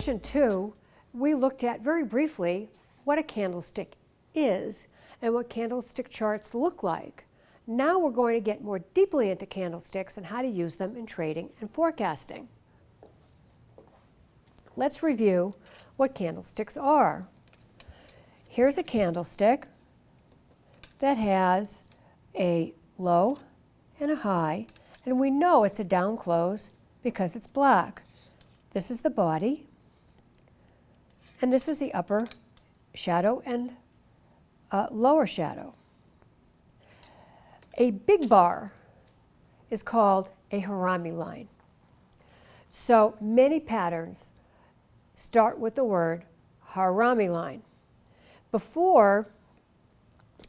session 2, we looked at very briefly what a candlestick is and what candlestick charts look like. Now we're going to get more deeply into candlesticks and how to use them in trading and forecasting. Let's review what candlesticks are. Here's a candlestick that has a low and a high, and we know it's a down close because it's black. This is the body, and this is the upper shadow and lower shadow. A big bar is called a harami line. So many patterns start with the word harami line. Before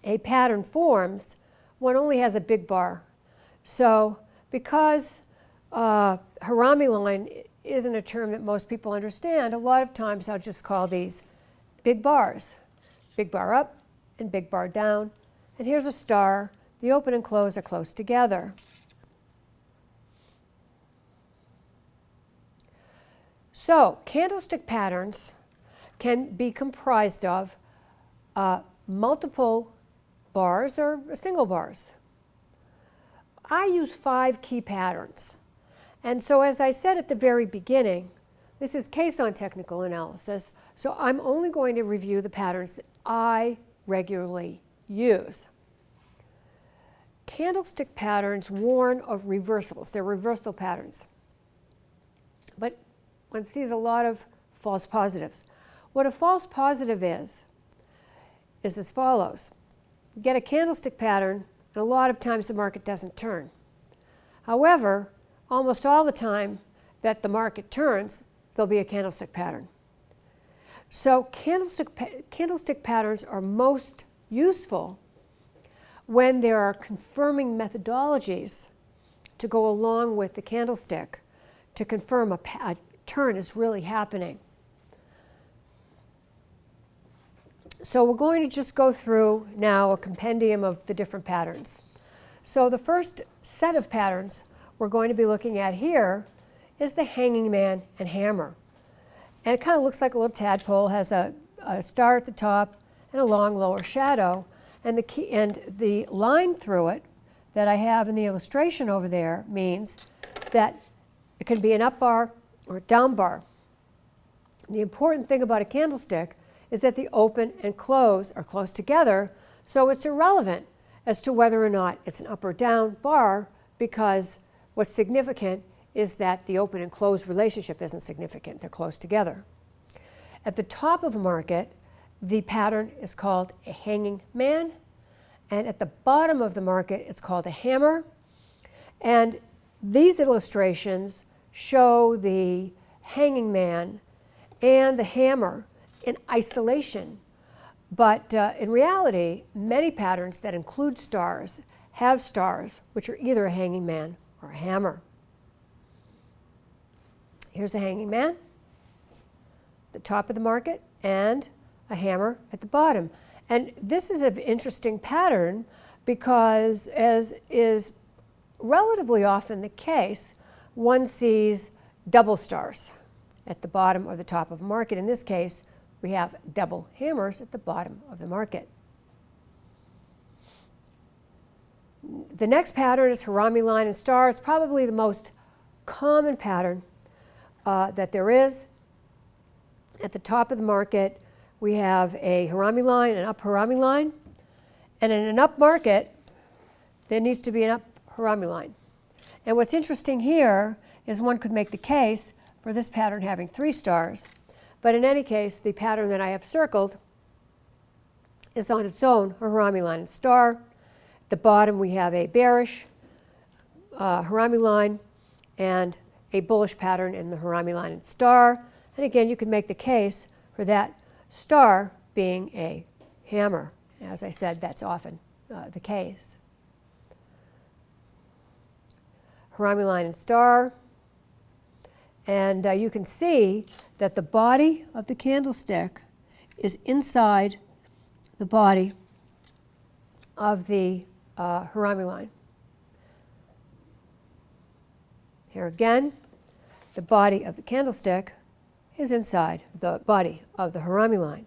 a pattern forms, one only has a big bar. So because harami line isn't a term that most people understand, a lot of times I'll just call these big bars. Big bar up and big bar down. And here's a star. The open and close are close together. So candlestick patterns can be comprised of multiple bars or single bars. I use 5 key patterns. And so as I said at the very beginning, this is Kase on technical analysis, so I'm only going to review the patterns that I regularly use. Candlestick patterns warn of reversals. They're reversal patterns. But one sees a lot of false positives. What a false positive is as follows. You get a candlestick pattern, and a lot of times the market doesn't turn. However, almost all the time that the market turns, there'll be a candlestick pattern. So candlestick patterns are most useful when there are confirming methodologies to go along with the candlestick to confirm a turn is really happening. So we're going to just go through now a compendium of the different patterns. So the first set of patterns we're going to be looking at here is the hanging man and hammer. And it kind of looks like a little tadpole, has a star at the top and a long lower shadow. And the line through it that I have in the illustration over there means that it can be an up bar or a down bar. The important thing about a candlestick is that the open and close are close together, so it's irrelevant as to whether or not it's an up or down bar, because what's significant is that the open and close relationship isn't significant. They're close together. At the top of a market, the pattern is called a hanging man, and at the bottom of the market, it's called a hammer. And these illustrations show the hanging man and the hammer in isolation. But in reality, many patterns that include stars have stars, which are either a hanging man or a hammer. Here's a hanging man at the top of the market and a hammer at the bottom. And this is an interesting pattern because, as is relatively often the case, one sees double stars at the bottom or the top of a market. In this case, we have double hammers at the bottom of the market. The next pattern is harami line and star. It's probably the most common pattern that there is. At the top of the market, we have a harami line, an up harami line. And in an up market, there needs to be an up harami line. And what's interesting here is one could make the case for this pattern having 3 stars. But in any case, the pattern that I have circled is on its own a harami line and star. At the bottom, we have a bearish harami line and a bullish pattern in the harami line and star. And again, you can make the case for that star being a hammer. As I said, that's often the case. Harami line and star. And you can see that the body of the candlestick is inside the body of the harami line. Here again, the body of the candlestick is inside the body of the harami line.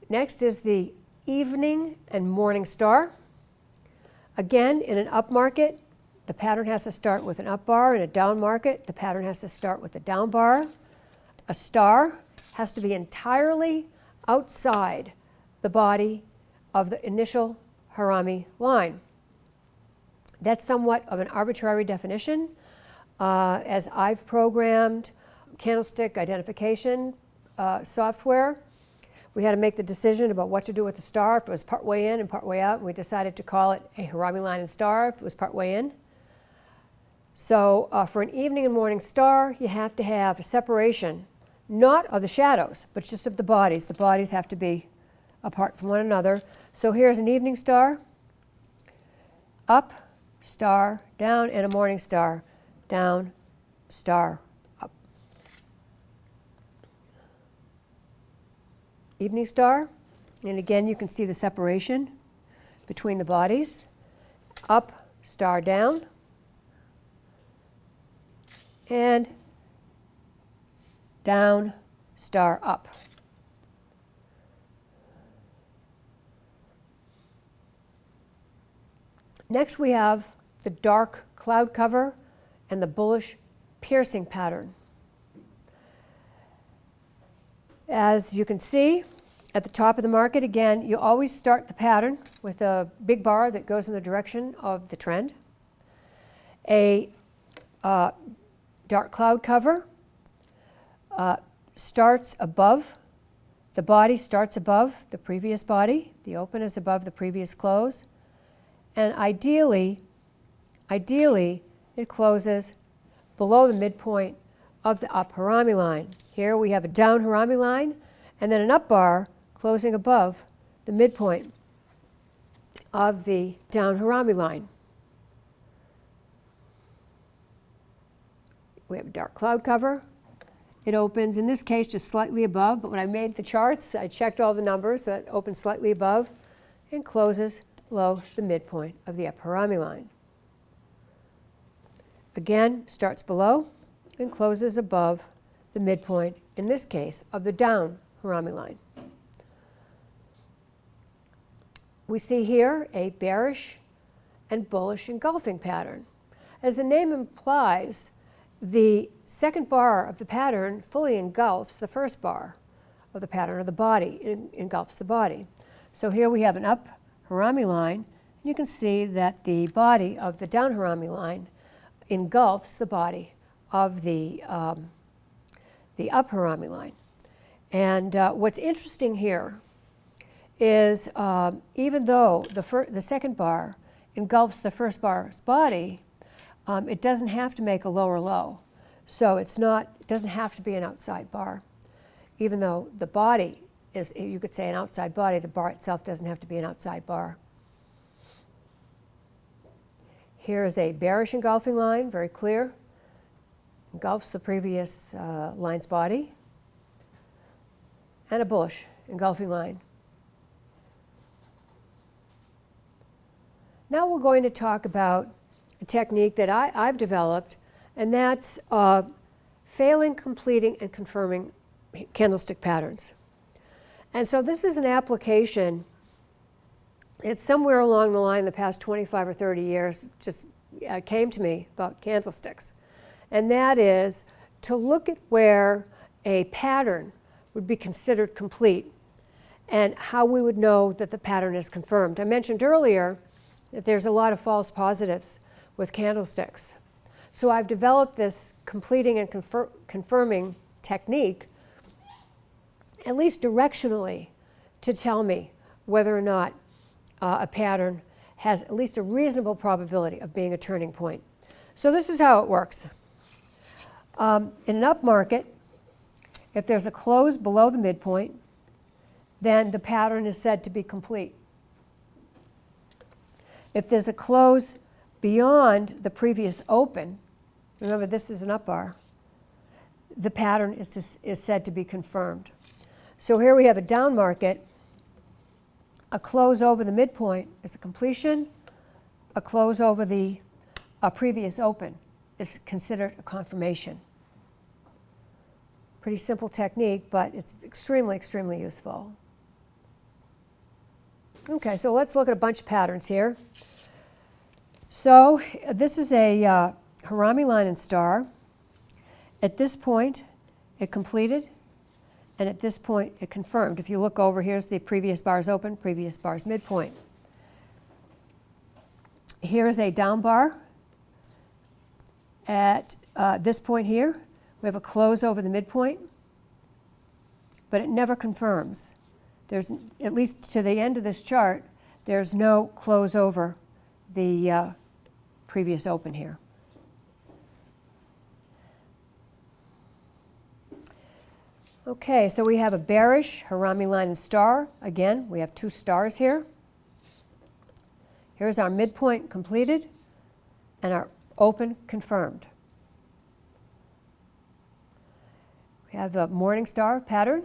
Next is the evening and morning star. Again, in an up market, the pattern has to start with an up bar. In a down market, the pattern has to start with a down bar. A star has to be entirely outside the body of the initial harami line. That's somewhat of an arbitrary definition. As I've programmed candlestick identification software, we had to make the decision about what to do with the star, if it was part way in and part way out, and we decided to call it a harami line and star if it was part way in. So for an evening and morning star, you have to have a separation, not of the shadows, but just of the bodies. The bodies have to be apart from one another. So here's an evening star, up, star, down, and a morning star, down, star, up. Evening star, and again you can see the separation between the bodies. Up, star, down, and down, star, up. Next we have the dark cloud cover and the bullish piercing pattern. As you can see at the top of the market, again, you always start the pattern with a big bar that goes in the direction of the trend. A dark cloud cover starts above, the body starts above the previous body, the open is above the previous close, and ideally it closes below the midpoint of the up harami line. Here we have a down harami line and then an up bar closing above the midpoint of the down harami line. We have a dark cloud cover. It opens, in this case, just slightly above, but when I made the charts, I checked all the numbers, so it opens slightly above and closes below the midpoint of the up harami line. Again, starts below and closes above the midpoint, in this case, of the down harami line. We see here a bearish and bullish engulfing pattern. As the name implies, the second bar of the pattern fully engulfs the first bar of the pattern, or the body engulfs the body. So here we have an up harami line, and you can see that the body of the down harami line engulfs the body of the up harami line. And what's interesting here is even though the second bar engulfs the first bar's body, it doesn't have to make a lower low. So it doesn't have to be an outside bar. Even though the body is, you could say, an outside body, the bar itself doesn't have to be an outside bar. Here is a bearish engulfing line, very clear. Engulfs the previous line's body. And a bullish engulfing line. Now we're going to talk about a technique that I've developed, and that's failing, completing, and confirming candlestick patterns. And so this is an application. It's somewhere along the line in the past 25 or 30 years just came to me about candlesticks. And that is to look at where a pattern would be considered complete and how we would know that the pattern is confirmed. I mentioned earlier that there's a lot of false positives with candlesticks. So I've developed this completing and confirming technique, at least directionally, to tell me whether or not a pattern has at least a reasonable probability of being a turning point. So this is how it works. In an up market, if there's a close below the midpoint, then the pattern is said to be complete. If there's a close beyond the previous open, remember this is an up bar, the pattern is said to be confirmed. So here we have a down market. A close over the midpoint is the completion. A close over the previous open is considered a confirmation. Pretty simple technique, but it's extremely, extremely useful. Okay, so let's look at a bunch of patterns here. So this is a Harami line and star. At this point, it completed, and at this point, it confirmed. If you look over, here's the previous bar's open, previous bar's midpoint. Here's a down bar. At this point here, we have a close over the midpoint, but it never confirms. There's, at least to the end of this chart, there's no close over the previous open here. Okay, so we have a bearish Harami line and star. Again, we have two stars here. Here's our midpoint completed and our open confirmed. We have a morning star pattern.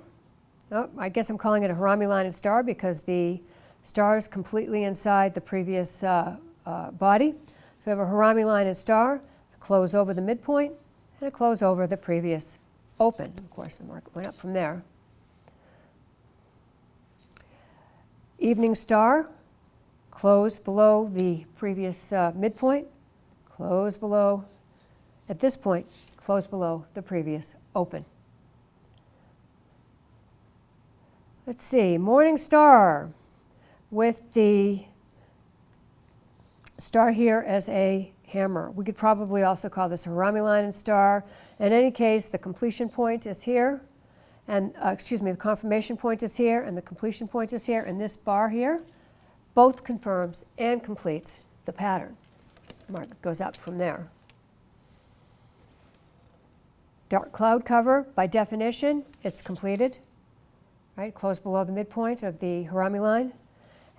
Oh, I guess I'm calling it a Harami line and star because the star is completely inside the previous body. So we have a Harami line and star, a close over the midpoint, and a close over the previous open. Of course, the market went up from there. Evening star, close below the previous midpoint, close below, at this point, close below the previous open. Let's see, morning star with the star here as a hammer. We could probably also call this a Harami line and star. In any case, the completion point is here, and the confirmation point is here, and the completion point is here, and this bar here both confirms and completes the pattern. The market goes up from there. Dark cloud cover, by definition, it's completed. Right, close below the midpoint of the Harami line.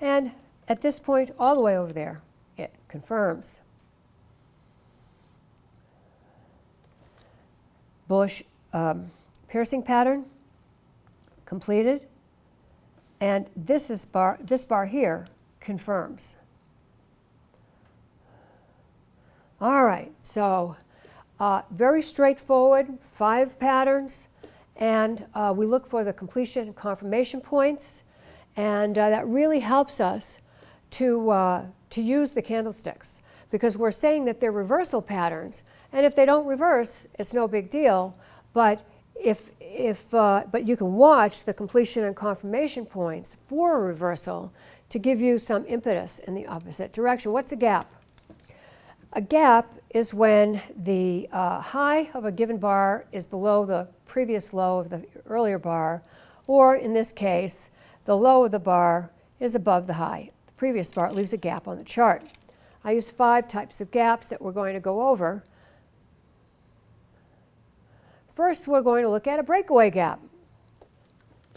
And at this point, all the way over there, it confirms. Bullish piercing pattern, completed. And this bar here confirms. All right, so very straightforward, 5 patterns. And we look for the completion and confirmation points, and that really helps us to use the candlesticks, because we're saying that they're reversal patterns, and if they don't reverse, it's no big deal. But but you can watch the completion and confirmation points for a reversal to give you some impetus in the opposite direction. What's a gap? A gap is when the high of a given bar is below the previous low of the earlier bar, or in this case, the low of the bar is above the high. The previous bar leaves a gap on the chart. I use 5 types of gaps that we're going to go over. First, we're going to look at a breakaway gap.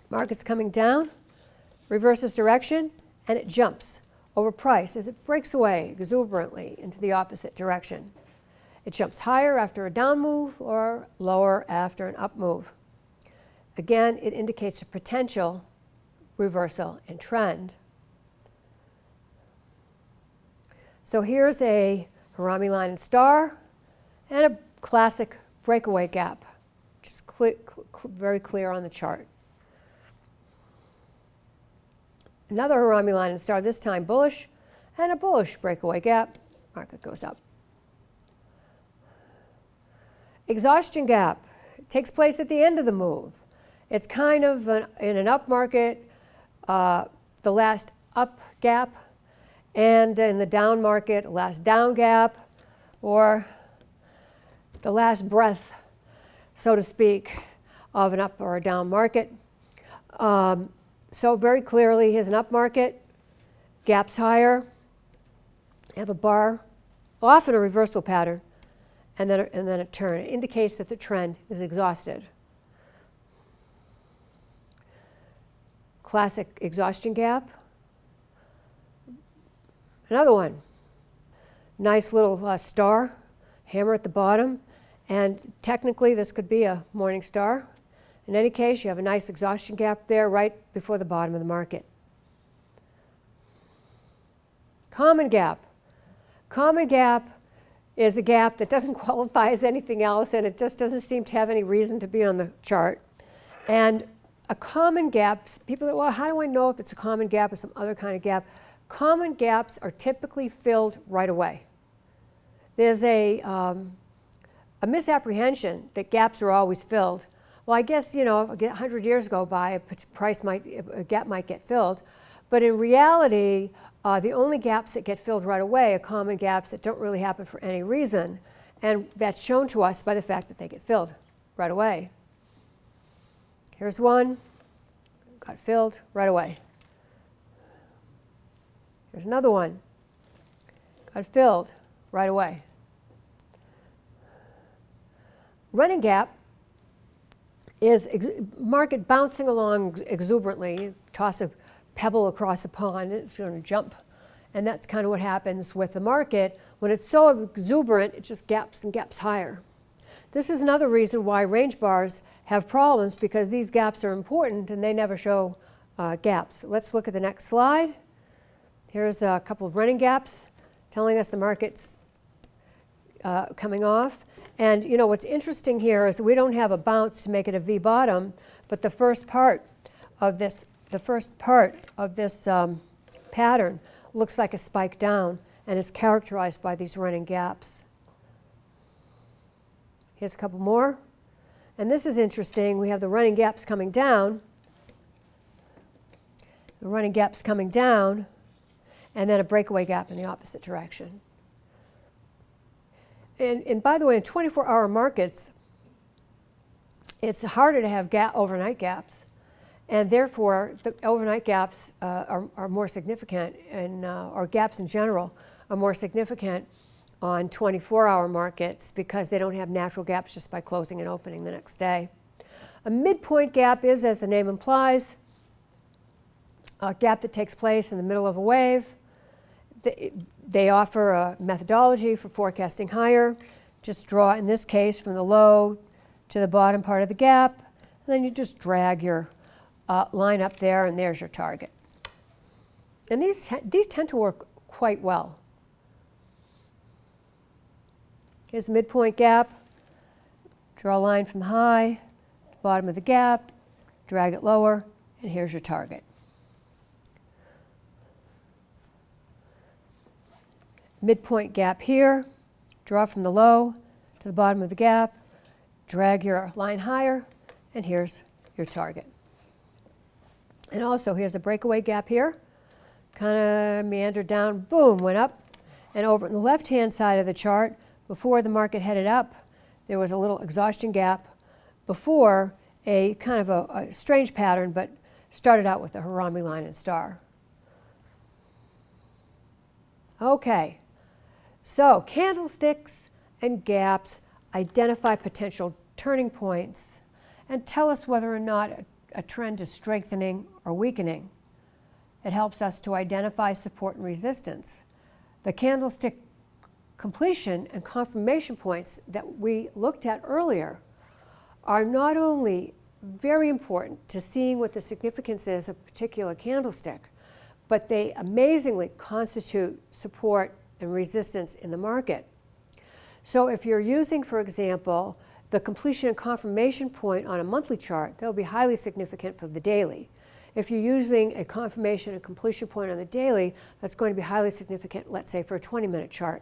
Market's coming down, reverses direction, and it jumps over price as it breaks away exuberantly into the opposite direction. It jumps higher after a down move or lower after an up move. Again, it indicates a potential reversal in trend. So here's a Harami line and star and a classic breakaway gap, which is very clear on the chart. Another Harami line and star, this time bullish, and a bullish breakaway gap. Market goes up. Exhaustion gap takes place at the end of the move. It's kind of in an up market, the last up gap, and in the down market, last down gap, or the last breath, so to speak, of an up or a down market. So very clearly, here's an up market, gaps higher, have a bar, often a reversal pattern, and then a turn. It indicates that the trend is exhausted. Classic exhaustion gap. Another one. Nice little star, hammer at the bottom, and technically this could be a morning star. In any case, you have a nice exhaustion gap there right before the bottom of the market. Common gap. Common gap is a gap that doesn't qualify as anything else, and it just doesn't seem to have any reason to be on the chart. And a common gap, people say, well, how do I know if it's a common gap or some other kind of gap? Common gaps are typically filled right away. There's a misapprehension that gaps are always filled. Well, I guess, 100 years go by, a gap might get filled. But in reality, the only gaps that get filled right away are common gaps that don't really happen for any reason. And that's shown to us by the fact that they get filled right away. Here's one, got filled right away. Here's another one, got filled right away. Running gap is market bouncing along exuberantly. Toss a pebble across a pond, it's going to jump. And that's kind of what happens with the market. When it's so exuberant, it just gaps and gaps higher. This is another reason why range bars have problems, because these gaps are important and they never show gaps. Let's look at the next slide. Here's a couple of running gaps telling us the market's coming off. And what's interesting here is we don't have a bounce to make it a V bottom, but the first part of this pattern looks like a spike down and is characterized by these running gaps. Here's a couple more. And this is interesting. We have the running gaps coming down, and then a breakaway gap in the opposite direction. And by the way, in 24-hour markets, it's harder to have overnight gaps, and therefore the overnight gaps are more significant, or gaps in general are more significant on 24-hour markets because they don't have natural gaps just by closing and opening the next day. A midpoint gap is, as the name implies, a gap that takes place in the middle of a wave. They offer a methodology for forecasting higher. Just draw, in this case, from the low to the bottom part of the gap, and then you just drag your line up there, and there's your target. And these tend to work quite well. Here's the midpoint gap. Draw a line from high to the bottom of the gap, drag it lower, and here's your target. Midpoint gap here, draw from the low to the bottom of the gap, drag your line higher, and here's your target. And also here's a breakaway gap here, kind of meandered down, boom, went up. And over on the left-hand side of the chart, before the market headed up, there was a little exhaustion gap before a kind of a strange pattern, but started out with a Harami line and star. Okay, so candlesticks and gaps identify potential turning points and tell us whether or not a trend is strengthening or weakening. It helps us to identify support and resistance. The candlestick completion and confirmation points that we looked at earlier are not only very important to seeing what the significance is of a particular candlestick, but they amazingly constitute support and resistance in the market. So if you're using, for example, the completion and confirmation point on a monthly chart, that will be highly significant for the daily. If you're using a confirmation and completion point on the daily, that's going to be highly significant, let's say, for a 20-minute chart.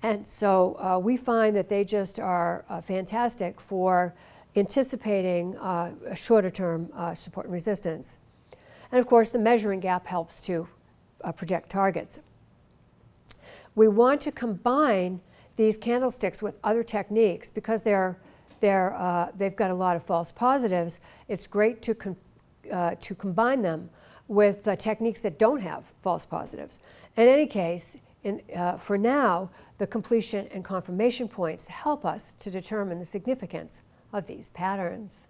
And so we find that they just are fantastic for anticipating a shorter-term support and resistance. And of course, the measuring gap helps to project targets. We want to combine these candlesticks with other techniques because they've got a lot of false positives. It's great to combine them with techniques that don't have false positives. In any case, for now, the completion and confirmation points help us to determine the significance of these patterns.